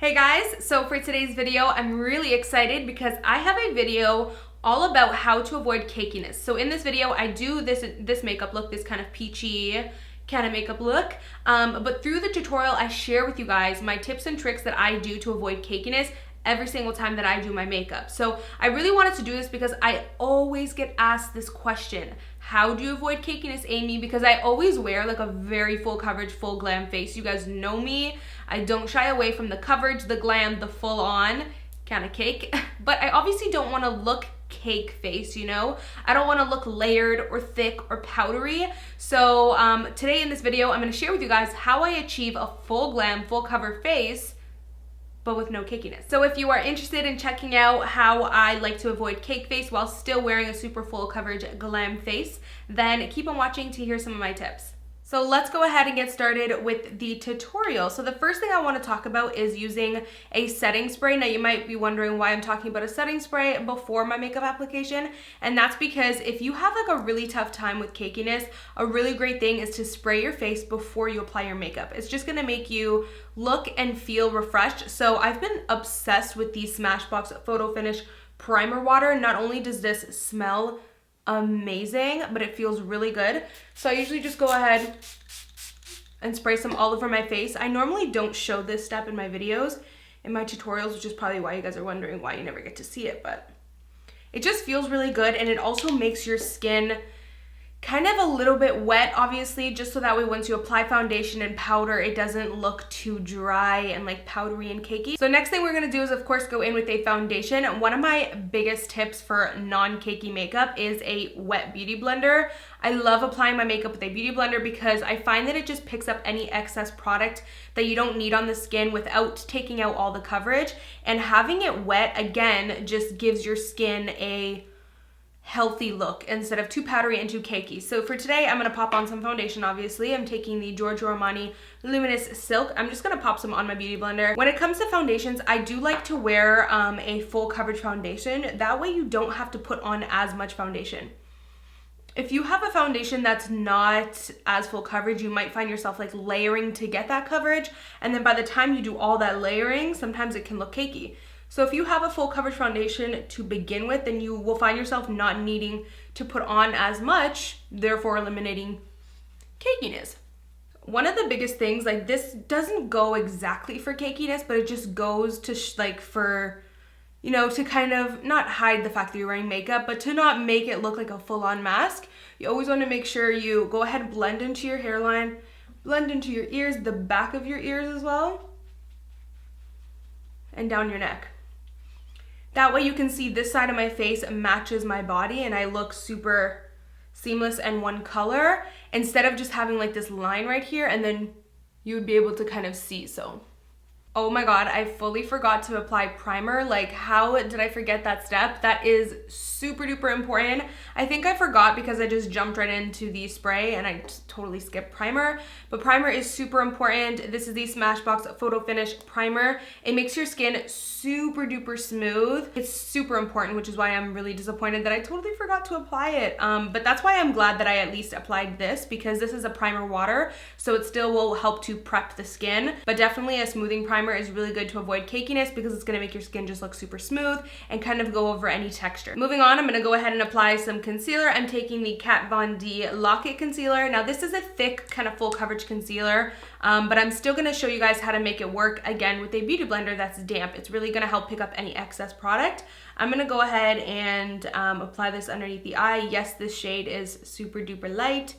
Hey guys, so for today's video, I'm really excited because I have a video all about how to avoid cakiness. So in this video, I do this makeup look, this kind of peachy kind of makeup look, but through the tutorial, I share with you guys my tips and tricks that I do to avoid cakiness every single time that I do my makeup. So I really wanted to do this because I always get asked this question. How do you avoid cakiness, Amy? Because I always wear like a very full coverage, full glam face. You guys know me. I don't shy away from the coverage, the glam, the full on kind of cake. But I obviously don't want to look cake face, you know? I don't want to look layered or thick or powdery. So today in this video, I'm going to share with you guys how I achieve a full glam, full cover face but with no cakiness. So if you are interested in checking out how I like to avoid cake face while still wearing a super full coverage glam face, then keep on watching to hear some of my tips. So let's go ahead and get started with the tutorial. So the first thing I want to talk about is using a setting spray. Now you might be wondering why I'm talking about a setting spray before my makeup application, and that's because if you have like a really tough time with cakiness, a really great thing is to spray your face before you apply your makeup. It's just gonna make you look and feel refreshed. So I've been obsessed with the Smashbox PhotoFinish primer water. Not only does this smell amazing, but it feels really good. So I usually just go ahead and spray some all over my face. I normally don't show this step in my videos, in my tutorials, which is probably why you guys are wondering why you never get to see it, but it just feels really good, and it also makes your skin kind of a little bit wet, obviously, just so that way once you apply foundation and powder, it doesn't look too dry and like powdery and cakey. So next thing we're gonna do is of course go in with a foundation. One of my biggest tips for non-cakey makeup is a wet beauty blender. I love applying my makeup with a beauty blender because I find that it just picks up any excess product that you don't need on the skin without taking out all the coverage. And having it wet, again, just gives your skin a healthy look instead of too powdery and too cakey. So for today, I'm gonna pop on some foundation, obviously. I'm taking the Giorgio Armani Luminous Silk. I'm just gonna pop some on my beauty blender. When it comes to foundations, I do like to wear a full coverage foundation. That way you don't have to put on as much foundation. If you have a foundation that's not as full coverage, you might find yourself like layering to get that coverage. And then by the time you do all that layering, sometimes it can look cakey. So if you have a full coverage foundation to begin with, then you will find yourself not needing to put on as much, therefore eliminating cakiness. One of the biggest things, like this doesn't go exactly for cakiness, but it just goes to for, you know, to kind of not hide the fact that you're wearing makeup, but to not make it look like a full-on mask. You always want to make sure you go ahead and blend into your hairline, blend into your ears, the back of your ears as well, and down your neck. That way you can see this side of my face matches my body and I look super seamless and one color instead of just having like this line right here, and then you would be able to kind of see. So oh my god, I fully forgot to apply primer. Like, how did I forget that step? That is super duper important. I think I forgot because I just jumped right into the spray and I just totally skipped primer. But primer is super important. This is the Smashbox PhotoFinish primer. It makes your skin super duper smooth. It's super important, which is why I'm really disappointed that I totally forgot to apply it. But that's why I'm glad that I at least applied this, because this is a primer water, so it still will help to prep the skin. But definitely a smoothing primer is really good to avoid cakiness because it's gonna make your skin just look super smooth and kind of go over any texture. Moving on, I'm gonna go ahead and apply some concealer. I'm taking the Kat Von D Lock-It Concealer. Now this is a thick, kind of full coverage concealer, but I'm still gonna show you guys how to make it work, again, with a beauty blender that's damp. It's really gonna help pick up any excess product. I'm gonna go ahead and apply this underneath the eye. Yes, this shade is super duper light,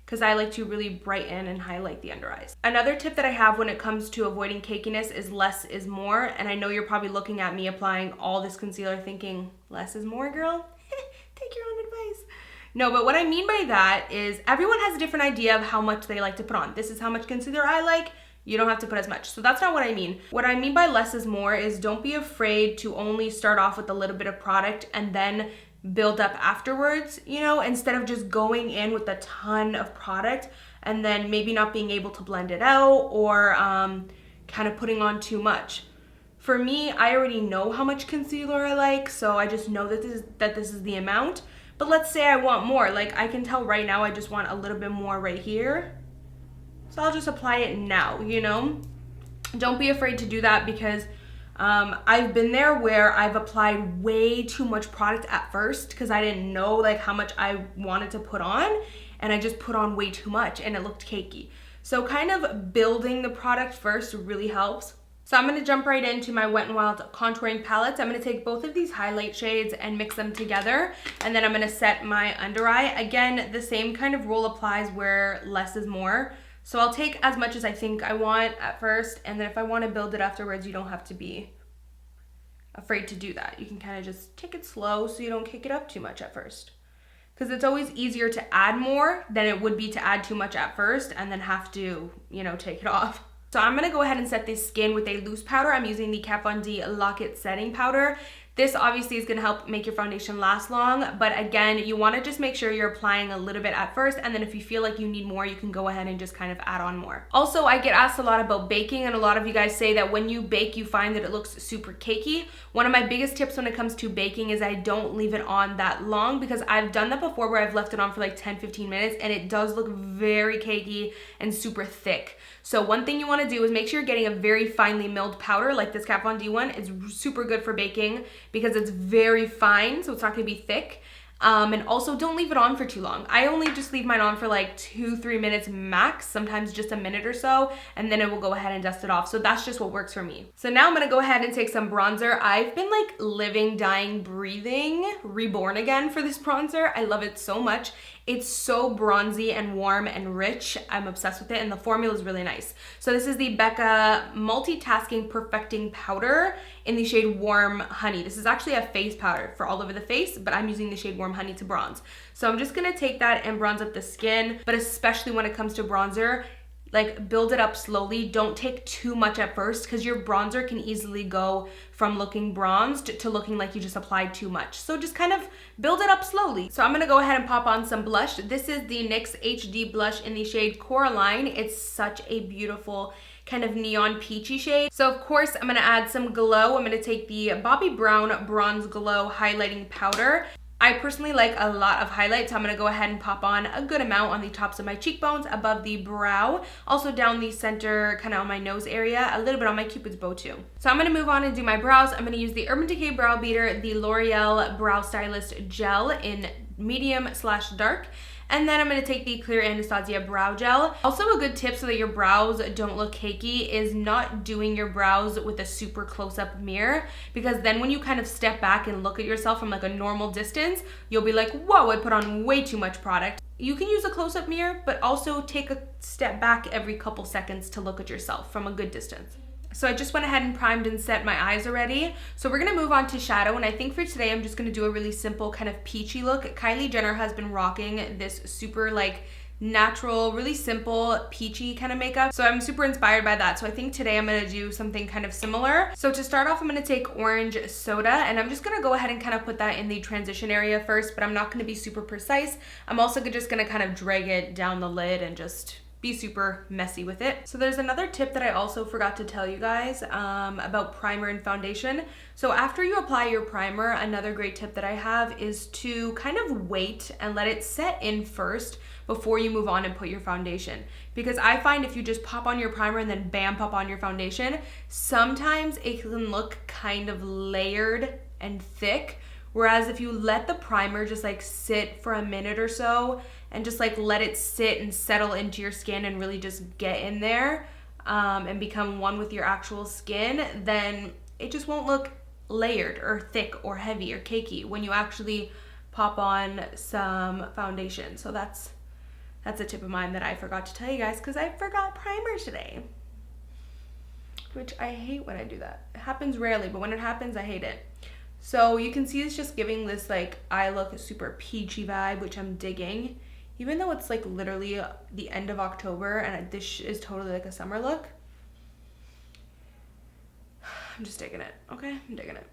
because I like to really brighten and highlight the under eyes. Another tip that I have when it comes to avoiding cakiness is less is more. And I know you're probably looking at me applying all this concealer thinking, less is more, girl? Take your own advice. No, but what I mean by that is everyone has a different idea of how much they like to put on. This is how much concealer I like. You don't have to put as much. So that's not what I mean. What I mean by less is more is don't be afraid to only start off with a little bit of product and then build up afterwards, you know, instead of just going in with a ton of product and then maybe not being able to blend it out or kind of putting on too much. For me, I already know how much concealer I like, so I just know that this is the amount. But let's say I want more. Like, I can tell right now I just want a little bit more right here. So I'll just apply it now, you know? Don't be afraid to do that because I've been there where I've applied way too much product at first because I didn't know like how much I wanted to put on, and I just put on way too much and it looked cakey. So kind of building the product first really helps. So I'm going to jump right into my Wet n Wild contouring palettes. I'm going to take both of these highlight shades and mix them together, and then I'm going to set my under eye. Again, the same kind of rule applies where less is more. So I'll take as much as I think I want at first, and then if I want to build it afterwards, you don't have to be afraid to do that. You can kind of just take it slow so you don't kick it up too much at first. Because it's always easier to add more than it would be to add too much at first and then have to, you know, take it off. So I'm going to go ahead and set this skin with a loose powder. I'm using the Kat Von D Lock It Setting Powder. This obviously is going to help make your foundation last long, but again, you want to just make sure you're applying a little bit at first, and then if you feel like you need more, you can go ahead and just kind of add on more. Also, I get asked a lot about baking, and a lot of you guys say that when you bake, you find that it looks super cakey. One of my biggest tips when it comes to baking is I don't leave it on that long, because I've done that before where I've left it on for like 10-15 minutes, and it does look very cakey and super thick. So one thing you want to do is make sure you're getting a very finely milled powder like this Kat Von D one. It's super good for baking because it's very fine, so it's not going to be thick. And also don't leave it on for too long. I only just leave mine on for like 2-3 minutes max, sometimes just a minute or so, and then it will go ahead and dust it off. So that's just what works for me. So now I'm gonna go ahead and take some bronzer. I've been like living, dying, breathing, reborn again for this bronzer. I love it so much. It's so bronzy and warm and rich. I'm obsessed with it, and the formula is really nice. So this is the Becca Multitasking Perfecting Powder in the shade Warm Honey. This is actually a face powder for all over the face, but I'm using the shade Warm Honey to bronze. So I'm just gonna take that and bronze up the skin, but especially when it comes to bronzer, like build it up slowly. Don't take too much at first because your bronzer can easily go from looking bronzed to looking like you just applied too much. So just kind of build it up slowly. So I'm gonna go ahead and pop on some blush. This is the NYX HD Blush in the shade Coralina. It's such a beautiful kind of neon peachy shade. So of course I'm gonna add some glow. I'm gonna take the Bobbi Brown Bronze Glow Highlighting Powder. I personally like a lot of highlight, so I'm gonna go ahead and pop on a good amount on the tops of my cheekbones, above the brow, also down the center, kind of on my nose area, a little bit on my Cupid's bow too. So I'm gonna move on and do my brows. I'm gonna use the Urban Decay Brow Beater, the L'Oreal Brow Stylist Gel in medium/dark. And then I'm going to take the Clear Anastasia Brow Gel. Also a good tip so that your brows don't look cakey is not doing your brows with a super close-up mirror, because then when you kind of step back and look at yourself from like a normal distance, you'll be like, whoa, I put on way too much product. You can use a close-up mirror, but also take a step back every couple seconds to look at yourself from a good distance. So I just went ahead and primed and set my eyes already. So we're gonna move on to shadow, and I think for today I'm just gonna do a really simple kind of peachy look. Kylie Jenner has been rocking this super like natural, really simple, peachy kind of makeup. So I'm super inspired by that. So I think today I'm gonna do something kind of similar. So to start off, I'm gonna take orange soda, and I'm just gonna go ahead and kind of put that in the transition area first, but I'm not gonna be super precise. I'm also just gonna kind of drag it down the lid and just be super messy with it. So there's another tip that I also forgot to tell you guys about primer and foundation. So after you apply your primer, another great tip that I have is to kind of wait and let it set in first before you move on and put your foundation. Because I find if you just pop on your primer and then bam, pop on your foundation, sometimes it can look kind of layered and thick. Whereas if you let the primer just like sit for a minute or so and just like let it sit and settle into your skin and really just get in there and become one with your actual skin, then it just won't look layered or thick or heavy or cakey when you actually pop on some foundation. So that's a tip of mine that I forgot to tell you guys because I forgot primer today. Which I hate when I do that. It happens rarely, but when it happens, I hate it. So you can see it's just giving this like eye look a peachy vibe, which I'm digging. Even though it's like literally the end of October and this is totally like a summer look. I'm just digging it, okay? I'm digging it.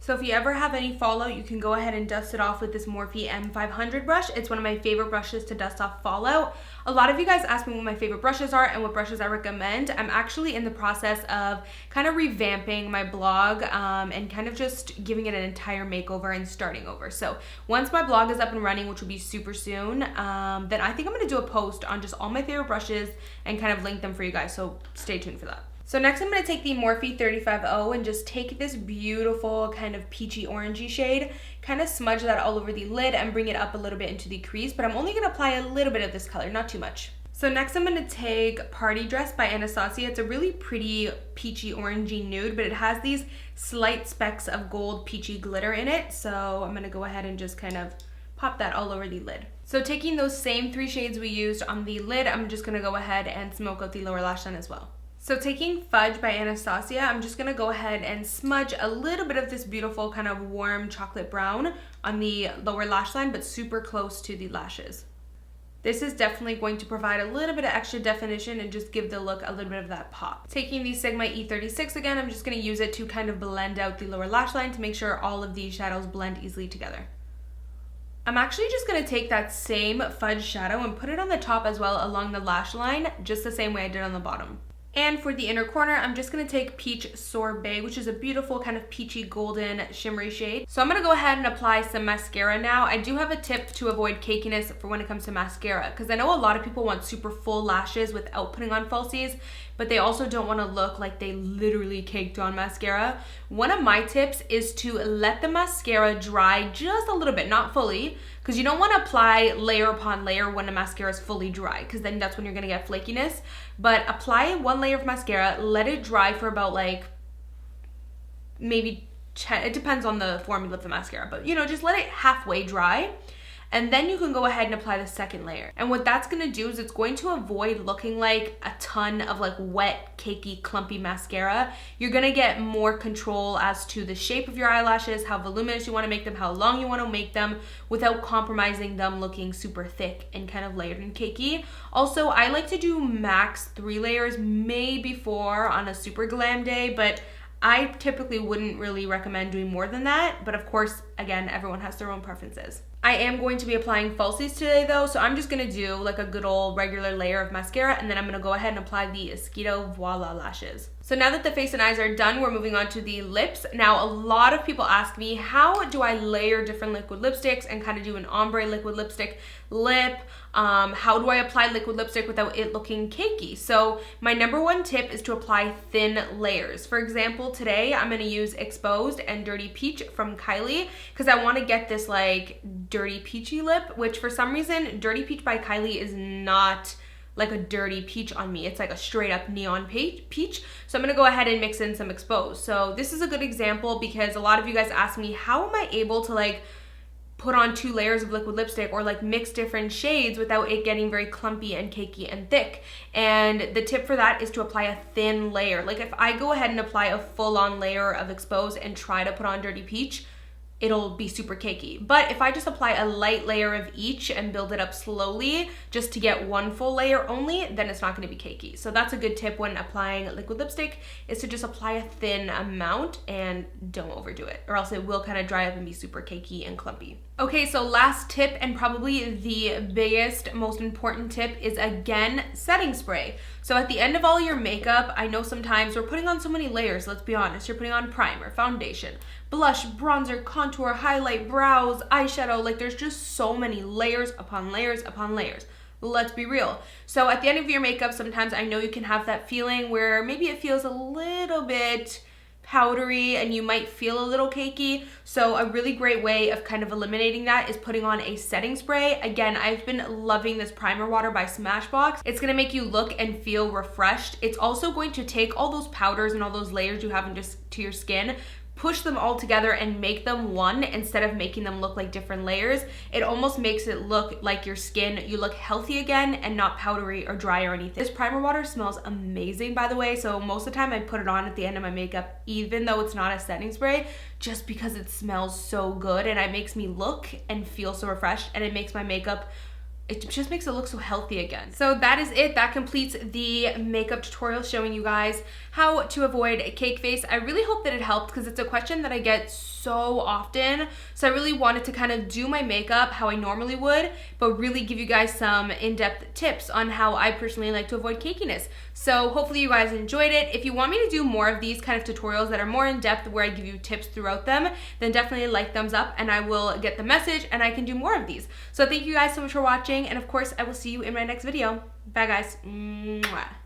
So if you ever have any fallout, you can go ahead and dust it off with this Morphe M500 brush. It's one of my favorite brushes to dust off fallout. A lot of you guys ask me what my favorite brushes are and what brushes I recommend. I'm actually in the process of kind of revamping my blog and kind of just giving it an entire makeover and starting over. So once my blog is up and running, which will be super soon, then I think I'm gonna do a post on just all my favorite brushes and kind of link them for you guys, so stay tuned for that. So next I'm going to take the Morphe 35O and just take this beautiful kind of peachy orangey shade, kind of smudge that all over the lid and bring it up a little bit into the crease, but I'm only going to apply a little bit of this color, not too much. So next I'm going to take Party Dress by Anastasia. It's a really pretty peachy orangey nude, but it has these slight specks of gold peachy glitter in it. So I'm going to go ahead and just kind of pop that all over the lid. So taking those same 3 shades we used on the lid, I'm just going to go ahead and smoke out the lower lash line as well. So taking Fudge by Anastasia, I'm just going to go ahead and smudge a little bit of this beautiful kind of warm chocolate brown on the lower lash line, but super close to the lashes. This is definitely going to provide a little bit of extra definition and just give the look a little bit of that pop. Taking the Sigma E36 again, I'm just going to use it to kind of blend out the lower lash line to make sure all of these shadows blend easily together. I'm actually just going to take that same Fudge shadow and put it on the top as well along the lash line, just the same way I did on the bottom. And for the inner corner, I'm just going to take Peach Sorbet, which is a beautiful kind of peachy golden shimmery shade. So I'm going to go ahead and apply some mascara now. I do have a tip to avoid cakiness for when it comes to mascara, because I know a lot of people want super full lashes without putting on falsies, but they also don't want to look like they literally caked on mascara. One of my tips is to let the mascara dry just a little bit, not fully, because you don't want to apply layer upon layer when the mascara is fully dry, because then that's when you're going to get flakiness. But apply one layer of mascara, let it dry for about like maybe 10, it depends on the formula of the mascara, but you know, just let it halfway dry. And then you can go ahead and apply the second layer. And what that's gonna do is it's going to avoid looking like a ton of like wet, cakey, clumpy mascara. You're gonna get more control as to the shape of your eyelashes, how voluminous you wanna make them, how long you wanna make them, without compromising them looking super thick and kind of layered and cakey. Also, I like to do max 3 layers, maybe 4 on a super glam day, but I typically wouldn't really recommend doing more than that. But of course, again, everyone has their own preferences. I am going to be applying falsies today though, so I'm just gonna do like a good old regular layer of mascara, and then I'm gonna go ahead and apply the Esquito Voila lashes. So now that the face and eyes are done, we're moving on to the lips. Now, a lot of people ask me, how do I layer different liquid lipsticks and kind of do an ombre liquid lipstick lip? How do I apply liquid lipstick without it looking cakey? So my number 1 tip is to apply thin layers. For example, today I'm gonna use Exposed and Dirty Peach from Kylie, because I wanna get this like dirty peachy lip, which for some reason, Dirty Peach by Kylie is not like a dirty peach on me. It's like a straight up neon peach. So I'm gonna go ahead and mix in some Exposed. So this is a good example because a lot of you guys ask me, how am I able to like put on 2 layers of liquid lipstick or like mix different shades without it getting very clumpy and cakey and thick? And the tip for that is to apply a thin layer. Like if I go ahead and apply a full-on layer of Exposed and try to put on Dirty Peach, it'll be super cakey. But if I just apply a light layer of each and build it up slowly just to get 1 full layer only, then it's not gonna be cakey. So that's a good tip when applying liquid lipstick, is to just apply a thin amount and don't overdo it, or else it will kind of dry up and be super cakey and clumpy. Okay, so last tip, and probably the biggest, most important tip, is again, setting spray. So at the end of all your makeup, I know sometimes we're putting on so many layers, let's be honest. You're putting on primer, foundation, blush, bronzer, contour, highlight, brows, eyeshadow. Like there's just so many layers upon layers upon layers. Let's be real. So at the end of your makeup, sometimes I know you can have that feeling where maybe it feels a little bit powdery and you might feel a little cakey. So a really great way of kind of eliminating that is putting on a setting spray. Again, I've been loving this primer water by Smashbox. It's gonna make you look and feel refreshed. It's also going to take all those powders and all those layers you have to your skin, push them all together and make them one instead of making them look like different layers. It almost makes it look like your skin, you look healthy again and not powdery or dry or anything. This primer water smells amazing, by the way, so most of the time I put it on at the end of my makeup, even though it's not a setting spray, just because it smells so good and it makes me look and feel so refreshed, and it makes my makeup, it just makes it look so healthy again. So that is it. That completes the makeup tutorial showing you guys how to avoid a cake face. I really hope that it helped because it's a question that I get so often. So I really wanted to kind of do my makeup how I normally would, but really give you guys some in-depth tips on how I personally like to avoid cakiness. So hopefully you guys enjoyed it. If you want me to do more of these kind of tutorials that are more in-depth where I give you tips throughout them, then definitely like, thumbs up, and I will get the message and I can do more of these. So thank you guys so much for watching, and of course I will see you in my next video. Bye guys. Mwah.